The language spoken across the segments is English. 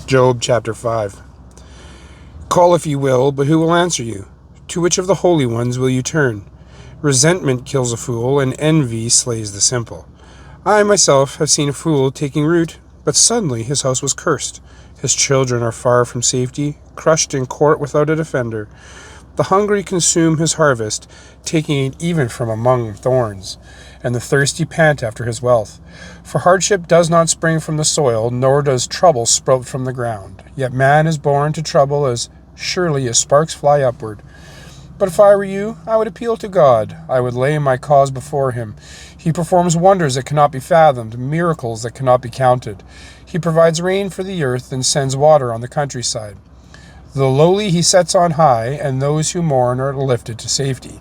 Job chapter 5. Call if you will, but who will answer you? To which of the holy ones will you turn? Resentment kills a fool, and envy slays the simple. I myself have seen a fool taking root, but suddenly his house was cursed. His children are far from safety, crushed in court without a defender. The hungry consume his harvest, taking it even from among thorns, and the thirsty pant after his wealth. For hardship does not spring from the soil, nor does trouble sprout from the ground. Yet man is born to trouble as surely as sparks fly upward. But if I were you, I would appeal to God. I would lay my cause before him. He performs wonders that cannot be fathomed, miracles that cannot be counted. He provides rain for the earth and sends water on the countryside. The lowly he sets on high, and those who mourn are lifted to safety.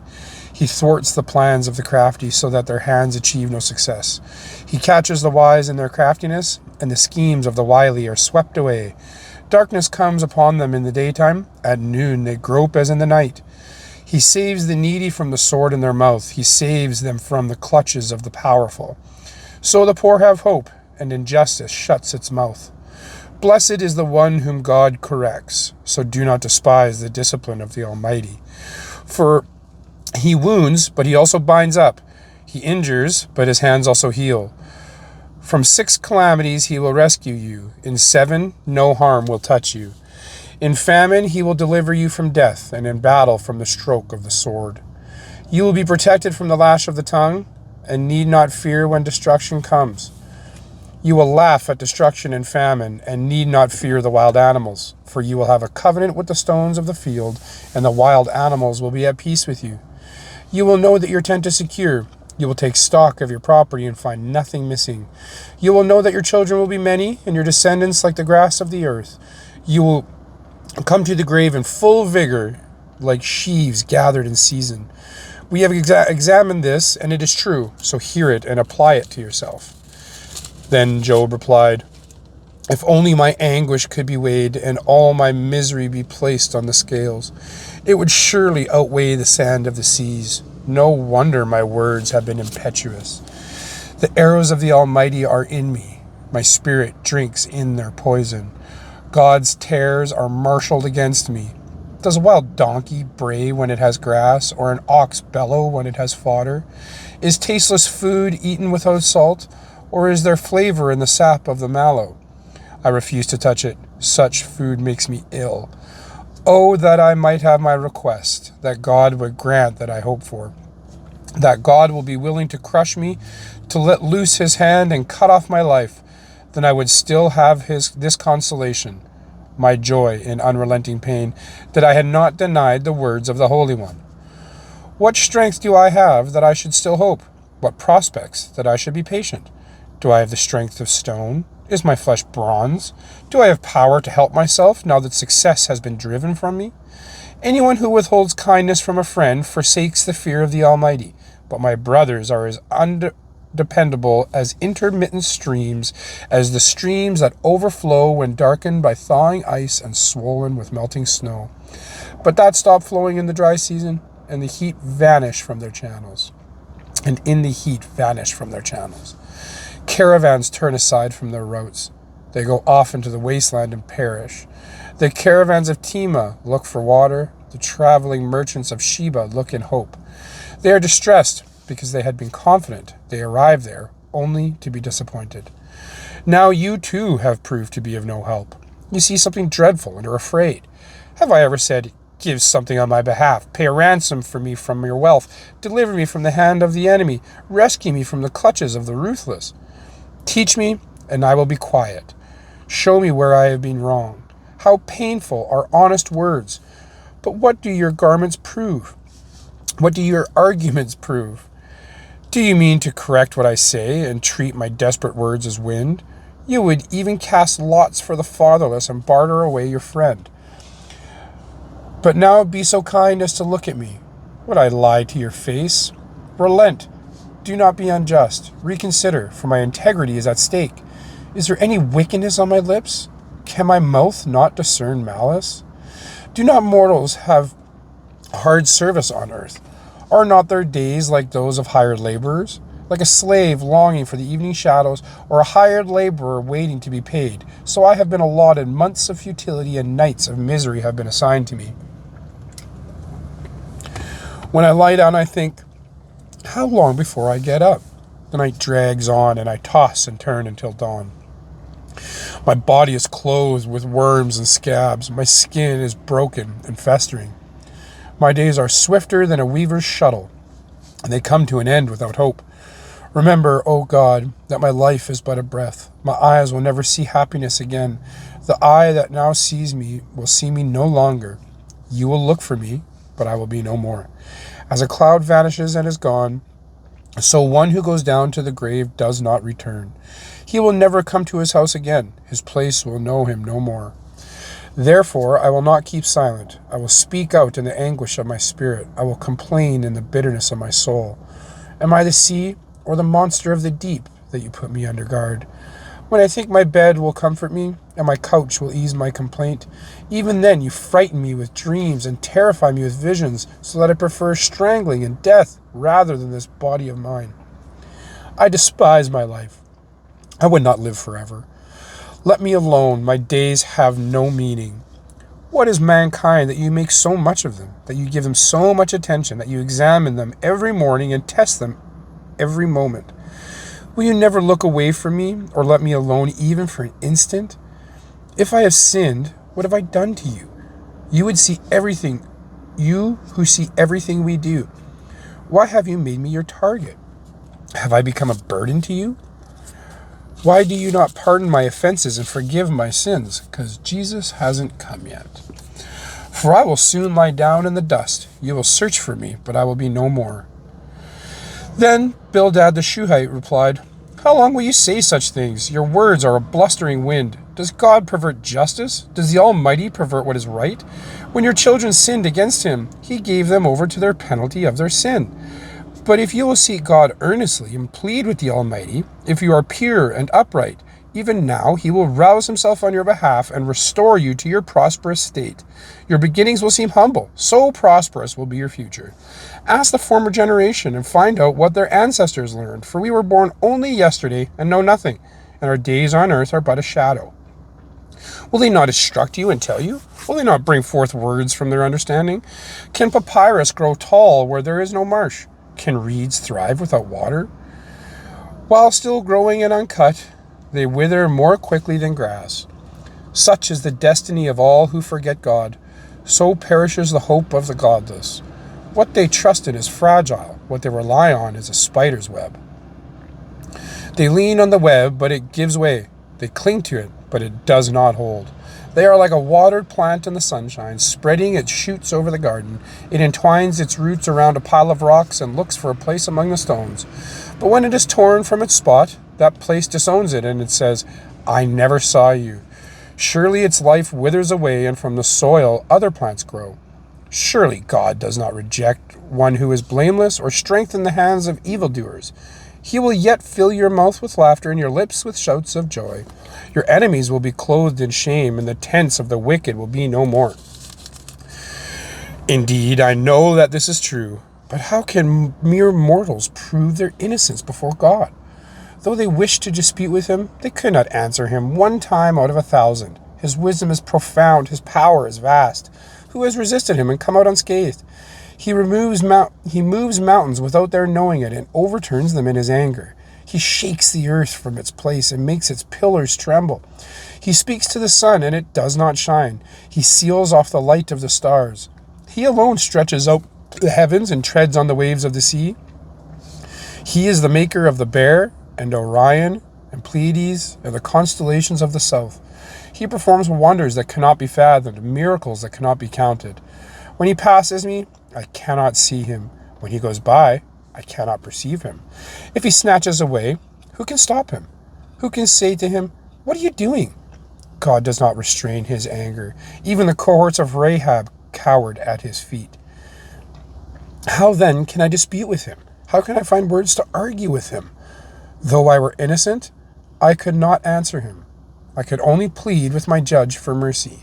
He thwarts the plans of the crafty so that their hands achieve no success. He catches the wise in their craftiness, and the schemes of the wily are swept away. Darkness comes upon them in the daytime. At noon they grope as in the night. He saves the needy from the sword in their mouth. He saves them from the clutches of the powerful. So the poor have hope, and injustice shuts its mouth. Blessed is the one whom God corrects, so do not despise the discipline of the Almighty. For he wounds, but he also binds up. He injures, but his hands also heal. From 6 calamities he will rescue you. In 7, no harm will touch you. In famine he will deliver you from death, and in battle from the stroke of the sword. You will be protected from the lash of the tongue, and need not fear when destruction comes. You will laugh at destruction and famine, and need not fear the wild animals, for you will have a covenant with the stones of the field, and the wild animals will be at peace with you. You will know that your tent is secure. You will take stock of your property and find nothing missing. You will know that your children will be many, and your descendants like the grass of the earth. You will come to the grave in full vigor, like sheaves gathered in season. We have examined this, and it is true, so hear it and apply it to yourself. Then Job replied, If only my anguish could be weighed, and all my misery be placed on the scales, it would surely outweigh the sand of the seas. No wonder my words have been impetuous. The arrows of the Almighty are in me. My spirit drinks in their poison. God's tares are marshaled against me. Does a wild donkey bray when it has grass, or an ox bellow when it has fodder? Is tasteless food eaten without salt? Or is there flavor in the sap of the mallow? I refuse to touch it. Such food makes me ill. Oh, that I might have my request, that God would grant that I hope for, that God will be willing to crush me, to let loose his hand and cut off my life. Then I would still have this consolation, my joy in unrelenting pain, that I had not denied the words of the Holy One. What strength do I have that I should still hope? What prospects that I should be patient? Do I have the strength of stone? Is my flesh bronze? Do I have power to help myself now that success has been driven from me? Anyone who withholds kindness from a friend forsakes the fear of the Almighty, but my brothers are as undependable as intermittent streams, as the streams that overflow when darkened by thawing ice and swollen with melting snow. But that stop flowing in the dry season, and the heat vanish from their channels. And in the heat vanish from their channels. Caravans turn aside from their routes. They go off into the wasteland and perish. The caravans of Tema look for water. The traveling merchants of Sheba look in hope. They are distressed because they had been confident. They arrive there only to be disappointed. Now you too have proved to be of no help. You see something dreadful and are afraid. Have I ever said, Give something on my behalf, pay a ransom for me from your wealth, deliver me from the hand of the enemy, rescue me from the clutches of the ruthless? Teach me, and I will be quiet. Show me where I have been wrong. How painful are honest words. But what do your garments prove? What do your arguments prove? Do you mean to correct what I say and treat my desperate words as wind? You would even cast lots for the fatherless and barter away your friend. But now be so kind as to look at me. Would I lie to your face? Relent. Do not be unjust. Reconsider, for my integrity is at stake. Is there any wickedness on my lips? Can my mouth not discern malice? Do not mortals have hard service on earth? Are not their days like those of hired laborers? like a slave longing for the evening shadows, or a hired laborer waiting to be paid. So I have been allotted months of futility, and nights of misery have been assigned to me. When I lie down, I think, how long before I get up? The night drags on, and I toss and turn until dawn. My body is clothed with worms and scabs. My skin is broken and festering. My days are swifter than a weaver's shuttle, and they come to an end without hope. Remember, O God, that my life is but a breath. My eyes will never see happiness again. The eye that now sees me will see me no longer. You will look for me, but I will be no more. As a cloud vanishes and is gone, so one who goes down to the grave does not return. He will never come to his house again. His place will know him no more. Therefore, I will not keep silent. I will speak out in the anguish of my spirit. I will complain in the bitterness of my soul. Am I the sea or the monster of the deep that you put me under guard? When I think my bed will comfort me and my couch will ease my complaint, even then you frighten me with dreams and terrify me with visions, so that I prefer strangling and death rather than this body of mine. I despise my life. I would not live forever. Let me alone. My days have no meaning. What is mankind that you make so much of them, that you give them so much attention, that you examine them every morning and test them every moment? Will you never look away from me or let me alone even for an instant? If I have sinned, what have I done to you? You would see everything, you who see everything we do. Why have you made me your target? Have I become a burden to you? Why do you not pardon my offenses and forgive my sins? Because Jesus hasn't come yet. For I will soon lie down in the dust. You will search for me, but I will be no more. Then Bildad the Shuhite replied, How long will you say such things? Your words are a blustering wind. Does God pervert justice? Does the Almighty pervert what is right? When your children sinned against him, he gave them over to their penalty of their sin. But if you will seek God earnestly and plead with the Almighty, if you are pure and upright, even now he will rouse himself on your behalf and restore you to your prosperous state. Your beginnings will seem humble, so prosperous will be your future. Ask the former generation and find out what their ancestors learned, for we were born only yesterday and know nothing, and our days on earth are but a shadow. Will they not instruct you and tell you? Will they not bring forth words from their understanding? Can papyrus grow tall where there is no marsh? Can reeds thrive without water? While still growing and uncut, they wither more quickly than grass. Such is the destiny of all who forget God. So perishes the hope of the godless. What they trust in is fragile. What they rely on is a spider's web. They lean on the web, but it gives way. They cling to it, but it does not hold. They are like a watered plant in the sunshine, spreading its shoots over the garden. It entwines its roots around a pile of rocks and looks for a place among the stones. But when it is torn from its spot, that place disowns it, and it says, I never saw you. Surely its life withers away, and from the soil other plants grow. Surely God does not reject one who is blameless or strengthen the hands of evildoers. He will yet fill your mouth with laughter and your lips with shouts of joy. Your enemies will be clothed in shame, and the tents of the wicked will be no more. Indeed, I know that this is true, but how can mere mortals prove their innocence before God? Though they wished to dispute with him, they could not answer him 1 time out of 1,000. His wisdom is profound, his power is vast. Who has resisted him and come out unscathed? He moves mountains without their knowing it and overturns them in his anger. He shakes the earth from its place and makes its pillars tremble. He speaks to the sun and it does not shine. He seals off the light of the stars. He alone stretches out the heavens and treads on the waves of the sea. He is the maker of the Bear and Orion and Pleiades and the constellations of the south. He performs wonders that cannot be fathomed, miracles that cannot be counted. When he passes me, I cannot see him. When he goes by, I cannot perceive him. If he snatches away, who can stop him? Who can say to him, What are you doing? God does not restrain his anger. Even the cohorts of Rahab cowered at his feet. How then can I dispute with him? How can I find words to argue with him? Though I were innocent, I could not answer him. I could only plead with my judge for mercy.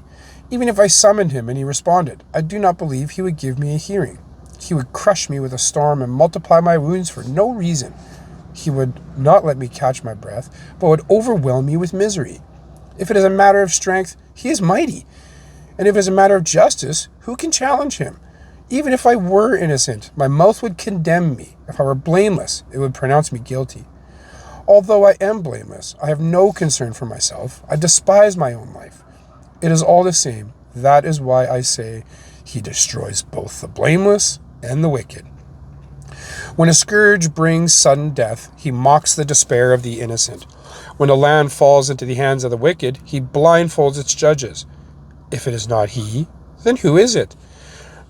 Even if I summoned him and he responded, I do not believe he would give me a hearing. He would crush me with a storm and multiply my wounds for no reason. He would not let me catch my breath, but would overwhelm me with misery. If it is a matter of strength, he is mighty. And if it is a matter of justice, who can challenge him? Even if I were innocent, my mouth would condemn me. If I were blameless, it would pronounce me guilty. Although I am blameless, I have no concern for myself. I despise my own life. It is all the same. That is why I say he destroys both the blameless and the wicked. When a scourge brings sudden death, he mocks the despair of the innocent. When a land falls into the hands of the wicked, he blindfolds its judges. If it is not he, then who is it?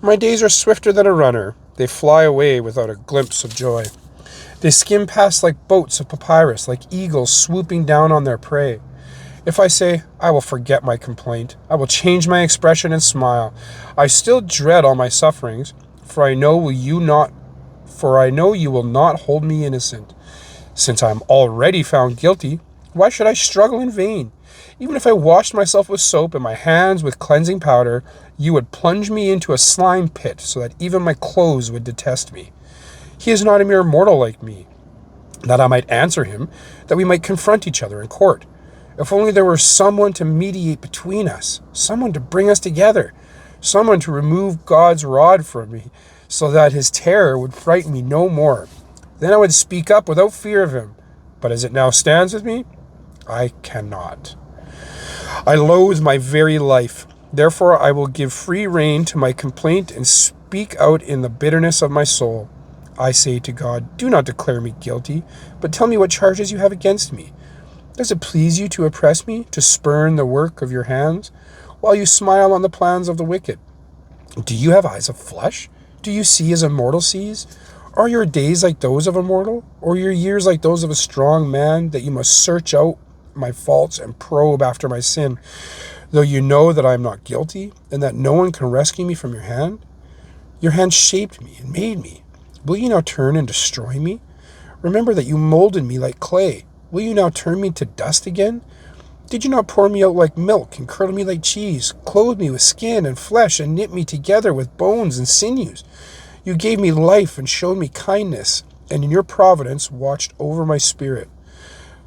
My days are swifter than a runner. They fly away without a glimpse of joy. They skim past like boats of papyrus, like eagles swooping down on their prey. If I say, I will forget my complaint, I will change my expression and smile, I still dread all my sufferings, for I know you will not hold me innocent. Since I am already found guilty, why should I struggle in vain? Even if I washed myself with soap and my hands with cleansing powder, you would plunge me into a slime pit so that even my clothes would detest me. He is not a mere mortal like me, that I might answer him, that we might confront each other in court. If only there were someone to mediate between us, someone to bring us together, someone to remove God's rod from me, so that his terror would frighten me no more. Then I would speak up without fear of him. But as it now stands with me, I cannot. I loathe my very life. Therefore I will give free rein to my complaint and speak out in the bitterness of my soul. I say to God, do not declare me guilty, but tell me what charges you have against me. Does it please you to oppress me, to spurn the work of your hands, while you smile on the plans of the wicked? Do you have eyes of flesh? Do you see as a mortal sees? Are your days like those of a mortal, or your years like those of a strong man, that you must search out my faults and probe after my sin, though you know that I am not guilty, and that no one can rescue me from your hand? Your hand shaped me and made me. Will you now turn and destroy me? Remember that you molded me like clay. Will you now turn me to dust again? Did you not pour me out like milk and curdle me like cheese, clothe me with skin and flesh, and knit me together with bones and sinews? You gave me life and showed me kindness, and in your providence watched over my spirit.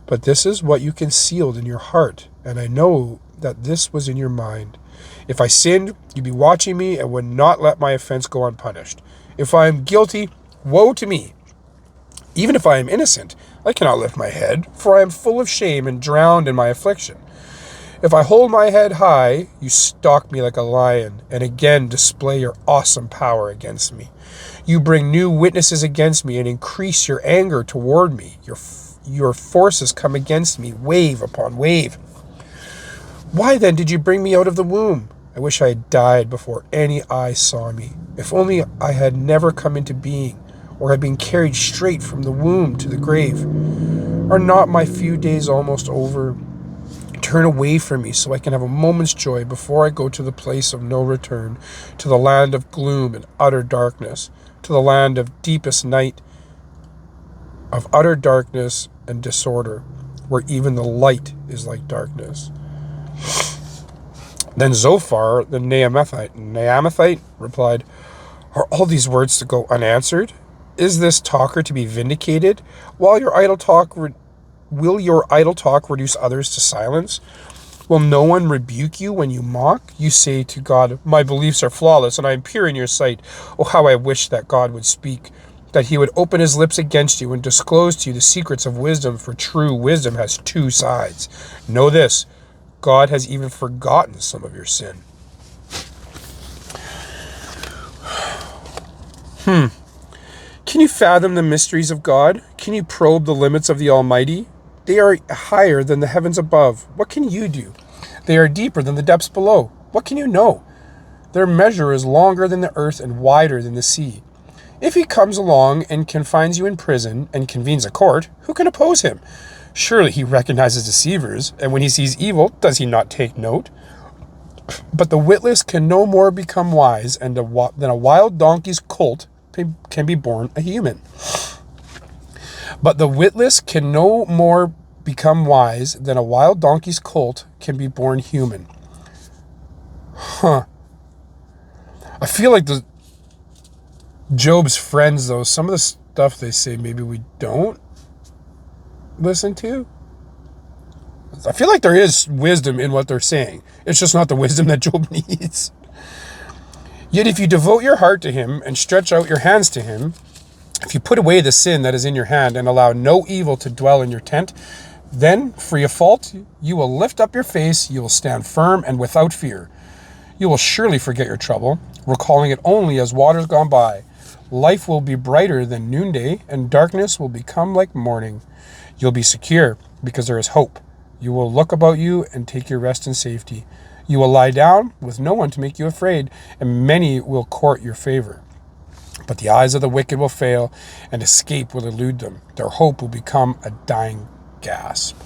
But this is what you concealed in your heart, and I know that this was in your mind. If I sinned, you'd be watching me and would not let my offense go unpunished. If I am guilty, woe to me. Even if I am innocent, I cannot lift my head, for I am full of shame and drowned in my affliction. If I hold my head high, you stalk me like a lion, and again display your awesome power against me. You bring new witnesses against me and increase your anger toward me. Your forces come against me, wave upon wave. Why then did you bring me out of the womb? I wish I had died before any eye saw me. If only I had never come into being, or had been carried straight from the womb to the grave. Are not my few days almost over? Turn away from me so I can have a moment's joy before I go to the place of no return, to the land of gloom and utter darkness, to the land of deepest night, of utter darkness and disorder, where even the light is like darkness. Then Zophar, the Naamathite, replied, Are all these words to go unanswered? Is this talker to be vindicated? Will your idle talk reduce others to silence? Will no one rebuke you when you mock? You say to God, My beliefs are flawless, and I am pure in your sight. Oh, how I wish that God would speak, that he would open his lips against you and disclose to you the secrets of wisdom, for true wisdom has two sides. Know this, God has even forgotten some of your sin. Can you fathom the mysteries of God? Can you probe the limits of the Almighty? They are higher than the heavens above. What can you do? They are deeper than the depths below. What can you know? Their measure is longer than the earth and wider than the sea. If he comes along and confines you in prison and convenes a court, who can oppose him? Surely he recognizes deceivers, and when he sees evil, does he not take note? But the witless can no more become wise than a wild donkey's colt can be born a human. But the witless can no more become wise than a wild donkey's colt can be born human. I feel like Job's friends, though, some of the stuff they say, maybe we don't listen to? I feel like there is wisdom in what they're saying. It's just not the wisdom that Job needs. Yet if you devote your heart to him and stretch out your hands to him, if you put away the sin that is in your hand and allow no evil to dwell in your tent, then, free of fault, you will lift up your face, you will stand firm and without fear. You will surely forget your trouble, recalling it only as waters gone by. Life will be brighter than noonday, and darkness will become like morning. You'll be secure, because there is hope. You will look about you and take your rest in safety. You will lie down with no one to make you afraid, and many will court your favor. But the eyes of the wicked will fail, and escape will elude them. Their hope will become a dying gasp.